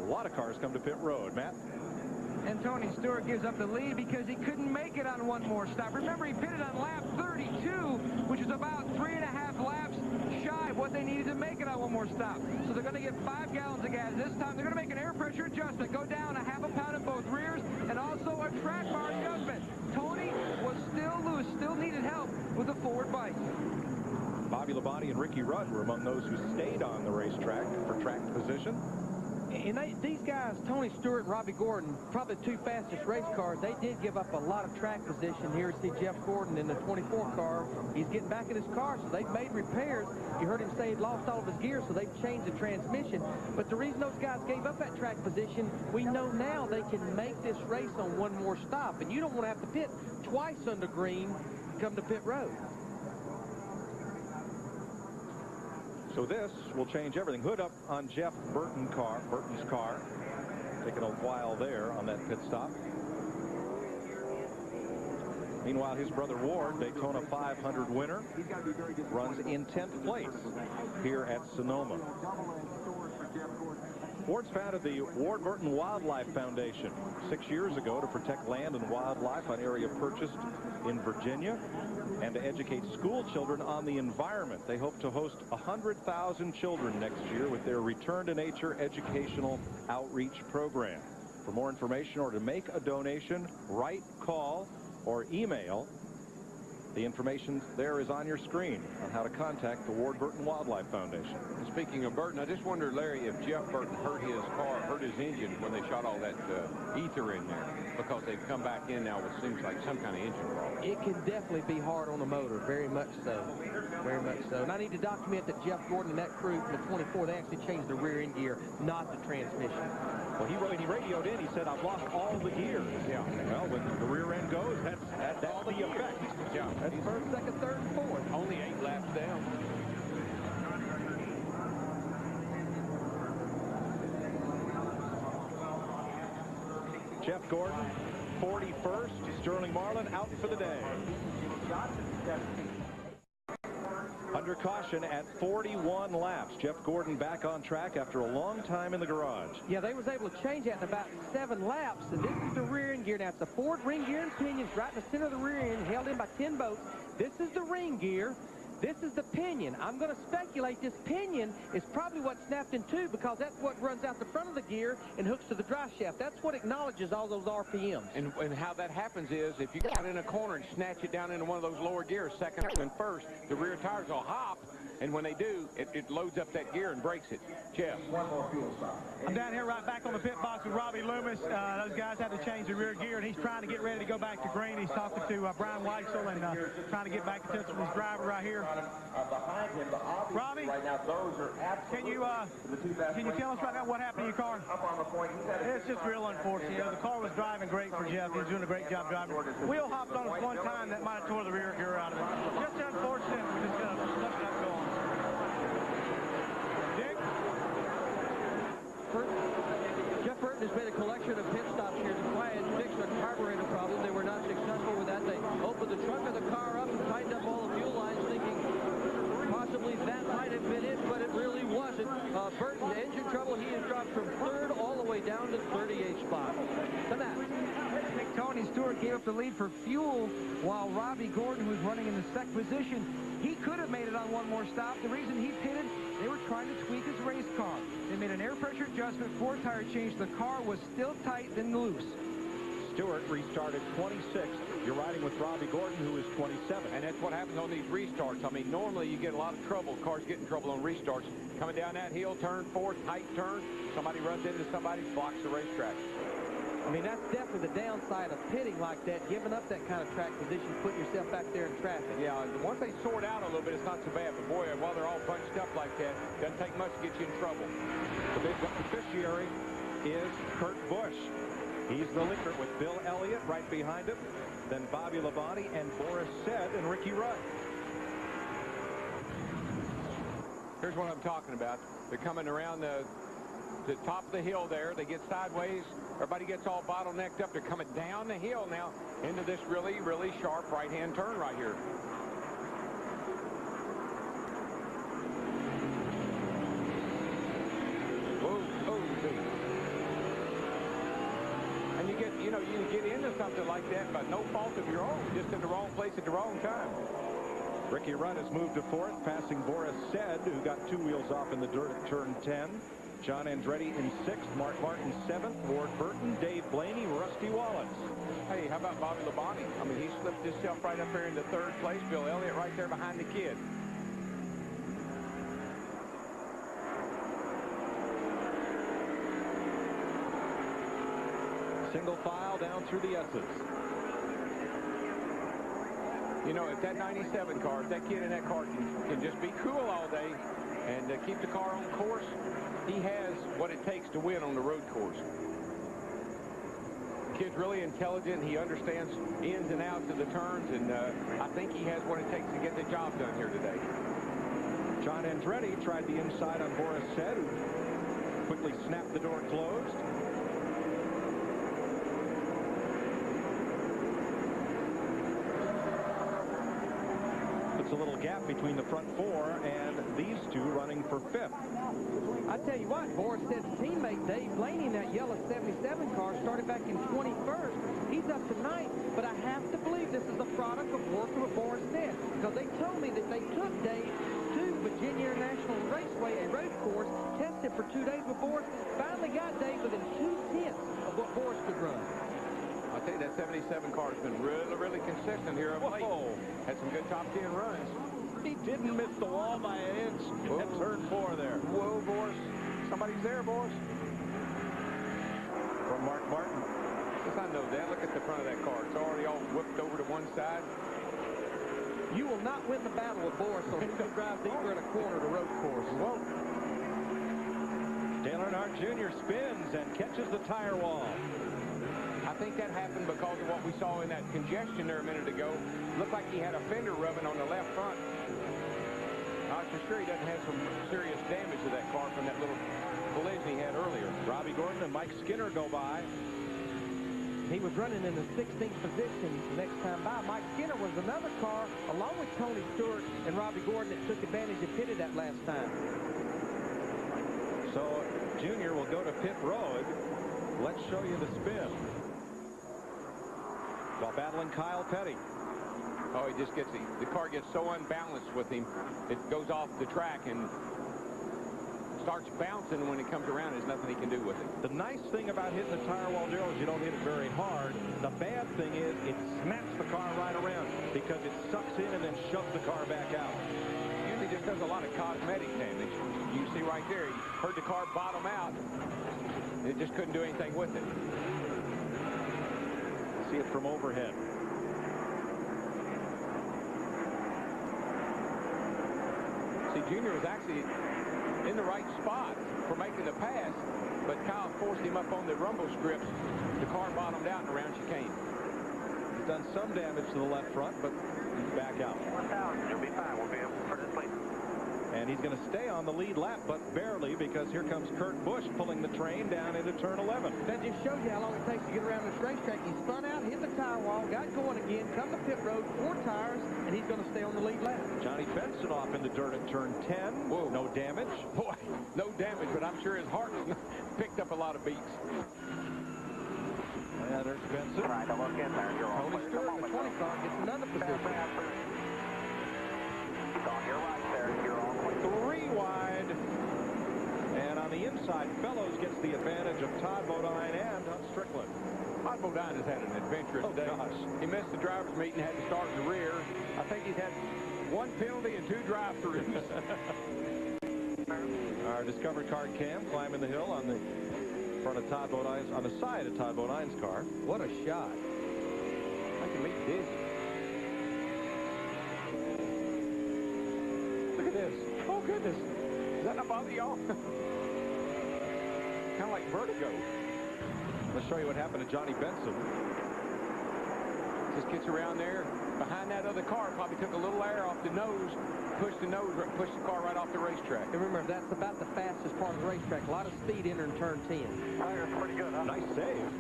a lot of cars come to pit road. Matt? And Tony Stewart gives up the lead because he couldn't make it on one more stop. Remember, he pitted on lap 32, which is about 3.5 laps shy of what they needed to make it on one more stop. So they're going to get 5 gallons of gas. This time, they're going to make an air pressure adjustment, go down a ½ pound in both rears, and also a track bar adjustment. Tony was still loose, still needed help with the forward bike. Bobby Labonte and Ricky Rudd were among those who stayed on the racetrack for track position. And these guys, Tony Stewart and Robbie Gordon, probably the two fastest race cars, they did give up a lot of track position. Here you see Jeff Gordon in the 24 car. He's getting back in his car, so they've made repairs. You heard him say he'd lost all of his gear, so they've changed the transmission. But the reason those guys gave up that track position, we know now they can make this race on one more stop. And you don't want to have to pit twice under green come to pit road. So this will change everything. Hood up on Jeff Burton's car. Taking a while there on that pit stop. Meanwhile, his brother Ward, Daytona 500 winner, runs in 10th place here at Sonoma. Ward's founded the Ward Burton Wildlife Foundation 6 years ago to protect land and wildlife on area purchased in Virginia and to educate school children on the environment. They hope to host 100,000 children next year with their Return to Nature educational outreach program. For more information or to make a donation, write, call, or email. The information there is on your screen on how to contact the Ward Burton Wildlife Foundation. And speaking of Burton, I just wondered, Larry, if Jeff Burton hurt his engine when they shot all that ether in there, because they've come back in now with seems like some kind of engine problem. It can definitely be hard on the motor, very much so. Very much so. And I need to document that Jeff Gordon and that crew from the 24, they actually changed the rear end gear, not the transmission. Well, when he radioed in, he said, I've lost all the gears. Yeah. Well, when the rear end goes, that's all the effect. Yeah. That's first, second, third, and fourth. Only 8 laps down. Jeff Gordon, 41st. Sterling Marlin out for the day. Under caution at 41 laps. Jeff Gordon back on track after a long time in the garage. Yeah, they was able to change that in about 7 laps. And this is the rear end gear. Now, it's the Ford ring gear and pinions right in the center of the rear end, held in by 10 bolts. This is the ring gear. This is the pinion. I'm going to speculate this pinion is probably what snapped in two, because that's what runs out the front of the gear and hooks to the drive shaft. That's what acknowledges all those RPMs. And how that happens is if you get in a corner and snatch it down into one of those lower gears, second and first, the rear tires will hop. And when they do, it loads up that gear and breaks it. Jeff. I'm down here right back on the pit box with Robbie Loomis. Those guys had to change the rear gear, and he's trying to get ready to go back to green. He's talking to Brian Weitzel and trying to get back in touch with his driver right here. Robbie, can you tell us right now what happened to your car? It's just real unfortunate. The car was driving great for Jeff. He was doing a great job driving. Wheel hopped on us one time that might have tore the rear gear out of it. Just unfortunate. We just got to let that go on. Jeff Burton has made a collection of pit stops here to try and fix a carburetor problem. They were not successful with that. They opened the trunk of the car up and tightened up all the fuel lines, thinking possibly that might have been it, but it really wasn't. Burton, engine trouble. He has dropped from 3rd all the way down to 38th spot. Tonight, Tony Stewart gave up the lead for fuel, while Robbie Gordon, who's running in the second position, he could have made it on one more stop. The reason he pitted, they were trying to tweak his race car. They made an air pressure adjustment, 4-tire change. The car was still tight, then loose. Stewart restarted 26th. You're riding with Robbie Gordon, who is 27th. And that's what happens on these restarts. I mean, normally you get a lot of trouble. Cars get in trouble on restarts. Coming down that hill, turn 4, tight turn. Somebody runs into somebody, blocks the racetrack. I mean, that's definitely the downside of pitting like that, giving up that kind of track position, putting yourself back there in traffic. Yeah, once they sort out a little bit, it's not so bad. But, boy, while they're all bunched up like that, doesn't take much to get you in trouble. The big beneficiary is Kurt Busch. He's the leader with Bill Elliott right behind him, then Bobby Labonte and Boris Said and Ricky Rudd. Here's what I'm talking about. They're coming around the top of the hill there. They get sideways. Everybody gets all bottlenecked up. They're coming down the hill now into this really, really sharp right-hand turn right here. Whoa, oh, you know, you can get into something like that by no fault of your own, just in the wrong place at the wrong time. Ricky Rudd has moved to 4th, passing Boris Said, who got 2 wheels off in the dirt at turn 10. John Andretti in 6th, Mark Martin 7th, Ward Burton, Dave Blaney, Rusty Wallace. Hey, how about Bobby Labonte? I mean, he slipped himself right up there into 3rd place. Bill Elliott right there behind the kid. Single file down through the S's. You know, if that 97 car, if that kid in that car can just be cool all day and keep the car on course, he has what it takes to win on the road course. The kid's really intelligent. He understands ins and outs of the turns, and I think he has what it takes to get the job done here today. John Andretti tried the inside on Boris Said, who quickly snapped the door closed. A little gap between the front 4 and these 2 running for 5th. I tell you what, Boris Said's teammate Dave Blaney in that yellow 77 car started back in 21st. He's up to 9th, but I have to believe this is a product of working with Boris Said, because they told me that they took Dave to Virginia International Raceway, a road course, tested for 2 days with Boris, finally got Dave within 2/10 of what Boris could run. I'll tell you, that 77 car has been really, really consistent here of late. Had some good top 10 runs. He didn't miss the wall by an inch at turn 4 there. Whoa, Boris. Somebody's there, Boris. From Mark Martin. Yes, I know that. Look at the front of that car. It's already all whipped over to one side. You will not win the battle with Boris on who can drive deeper in a corner to road course. Whoa. Dale Earnhardt Jr. spins and catches the tire wall. I think that happened because of what we saw in that congestion there a minute ago. Looked like he had a fender rubbing on the left front. I'm sure he doesn't have some serious damage to that car from that little collision he had earlier. Robbie Gordon and Mike Skinner go by. He was running in the 16th position the next time by. Mike Skinner was another car, along with Tony Stewart and Robbie Gordon, that took advantage of pitted that last time. So Junior will go to pit road. Let's show you the spin. While battling Kyle Petty. Oh, he just gets the car gets so unbalanced with him, it goes off the track and starts bouncing when it comes around. There's nothing he can do with it. The nice thing about hitting the tire wall, Darrell, is you don't hit it very hard. The bad thing is it snaps the car right around because it sucks in and then shoves the car back out. Usually just does a lot of cosmetic damage. You see right there, he heard the car bottom out. It just couldn't do anything with it. See it from overhead. See, Junior was actually in the right spot for making the pass, but Kyle forced him up on the rumble strips. The car bottomed out and around chicane. He's done some damage to the left front, but he's back out. 1,000, you'll be fine. We'll be able to put it asleep. And he's going to stay on the lead lap, but barely, because here comes Kurt Busch pulling the train down into turn 11. That just shows you how long it takes to get around this racetrack. He spun out, hit the tire wall, got going again, come to pit road, 4 tires, and he's going to stay on the lead lap. Johnny Benson off in the dirt at turn 10. Whoa. No damage. Boy, no damage, but I'm sure his heart picked up a lot of beats. Yeah, there's Benson. Try to look in there. You're all Tony clear. Stewart Come in the on, 20 car gets another position. It's on your right there. You're all clear. 3 wide. And on the inside, Fellows gets the advantage of Todd Bodine and Hunt Strickland. Todd Bodine has had an adventurous day. Gosh. He missed the driver's meeting, had to start in the rear. I think he's had 1 penalty and 2 drive-throughs. Our Discovery Card cam climbing the hill on the front of Todd Bodine's, on the side of Todd Bodine's car. What a shot. Making me dizzy. Look at this. Oh, goodness. Does that not bother y'all? Kind of like vertigo. Let's show you what happened to Johnny Benson. Just gets around there. Behind that other car, probably took a little air off the nose, pushed the car right off the racetrack. And remember, that's about the fastest part of the racetrack. A lot of speed entering turn 10. Tire's pretty good, huh? Nice save.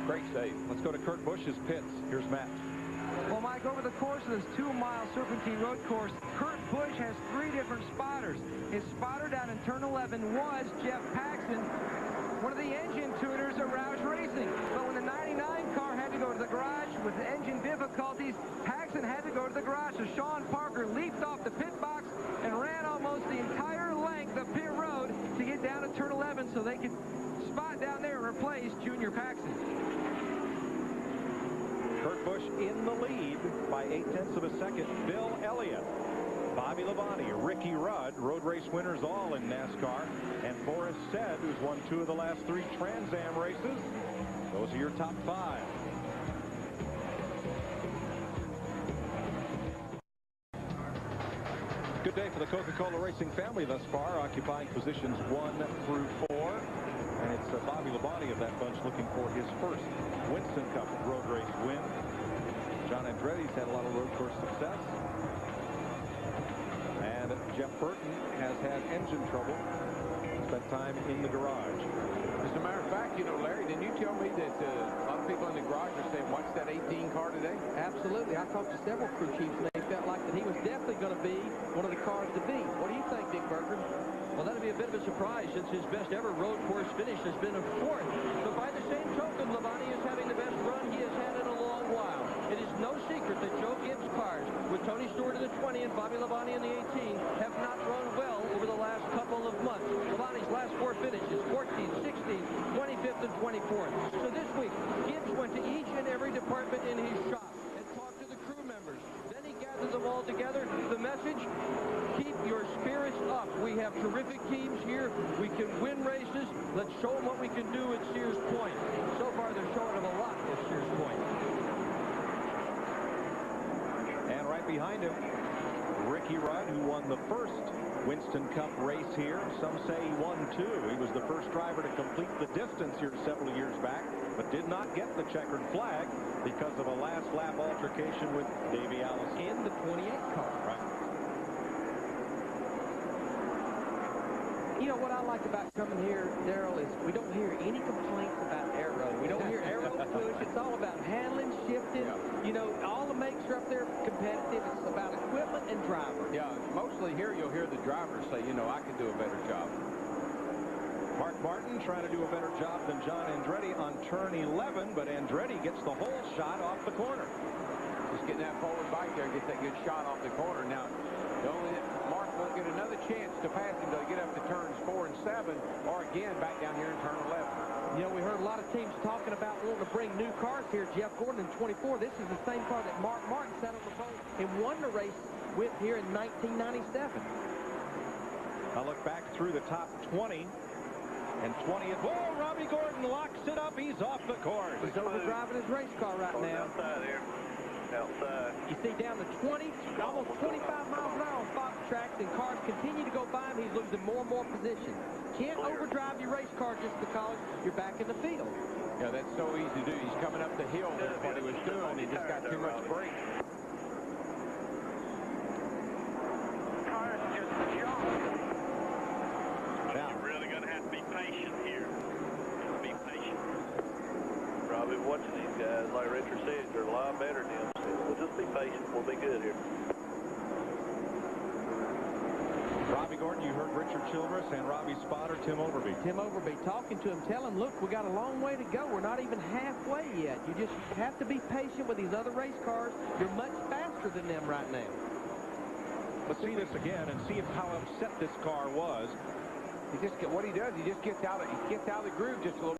Great save. Let's go to Kurt Busch's pits. Here's Matt. Well, Mike, over the course of this 2-mile serpentine road course, Kurt Busch has 3 different spotters. His spotter down in turn 11 was Jeff Paxton, one of the engine tuners at Roush Racing. But when the 99 with engine difficulties, Paxton had to go to the garage. So Sean Parker leaped off the pit box and ran almost the entire length of pit road to get down to turn 11 so they could spot down there and replace Junior Paxton. Kurt Busch in the lead by 0.8 of a second. Bill Elliott, Bobby Labonte, Ricky Rudd, road race winners all in NASCAR, and Forrest Said, who's won 2 of the last 3 Trans Am races. Those are your top 5. Good day for the Coca-Cola Racing family thus far, occupying positions 1 through 4. And it's Bobby Labonte of that bunch looking for his first Winston Cup road race win. John Andretti's had a lot of road course success. And Jeff Burton has had engine trouble. Spent time in the garage. As a matter of fact, you know, Larry, didn't you tell me that a lot of people in the garage are saying, watch that 18 car today? Absolutely. I talked to several crew chiefs, and they felt like that he was definitely going to be one of the cars to beat. What do you think, Dick Berger? Well, that'd be a bit of a surprise since his best ever road course finish has been a 4th. But by the same token, Labonte is having the best run he has had in a long while. It is no secret that Joe Gibbs' cars, with Tony Stewart in the 20 and Bobby Labonte in the 18, have not run well over the last couple of months. Labonte's last 4 finishes, 14th, 16th, 25th, and 24th. So this week, Gibbs went to each and every department in his shop and talked to the crew members. Then he gathered them all together. The message: keep your spirits up. We have terrific teams here. We can win races. Let's show them what we can do at Sears Point. So far, they're showing them a lot at Sears Point. And right behind him, Ricky Rudd, who won the first Winston Cup race here. Some say he won 2. He was the first driver to complete the distance here several years back, but did not get the checkered flag because of a last lap altercation with Davey Allison. In the 28 car. Right. You know, what I like about coming here, Darrell, is we don't hear any complaints about aero. We don't hear aero push. It's all about handling, shifting. Yeah. You know, all the makes are up there competitive. It's about equipment and driver. Yeah, mostly here you'll hear the drivers say, you know, I could do a better job. Mark Martin trying to do a better job than John Andretti on turn 11, but Andretti gets the whole shot off the corner. Just getting that forward bike there, get that good shot off the corner. Now, Mark won't get another chance to pass him until he get up to turns 4 and 7, or again back down here in turn 11. You know, we heard a lot of teams talking about wanting to bring new cars here. Jeff Gordon in 24. This is the same car that Mark Martin sat on the pole and won the race with here in 1997. I look back through the top 20. And 20th. Whoa, Robbie Gordon locks it up. He's off the course. He's overdriving his race car right now. Outside here. Outside. You see down to 20, almost 25 miles an hour on Fox tracks, and cars continue to go by him. He's losing more and more position. Can't overdrive your race car just because you're back in the field. Yeah, that's so easy to do. He's coming up the hill. That's what he was doing. He just got too much brake. Cars just jumped. Now, You're really going to have to be patient here. Be patient. Probably watching these guys, like Richard said, they're a lot better than him. So we'll just be patient. We'll be good here. Robbie Gordon, you heard Richard Childress and Robbie Spotter, Tim Overby. Tim Overby talking to him, telling him, look, we got a long way to go. We're not even halfway yet. You just have to be patient with these other race cars. You're much faster than them right now. Let's see this again and see how upset this car was. What he does, he just gets out of the groove just a little.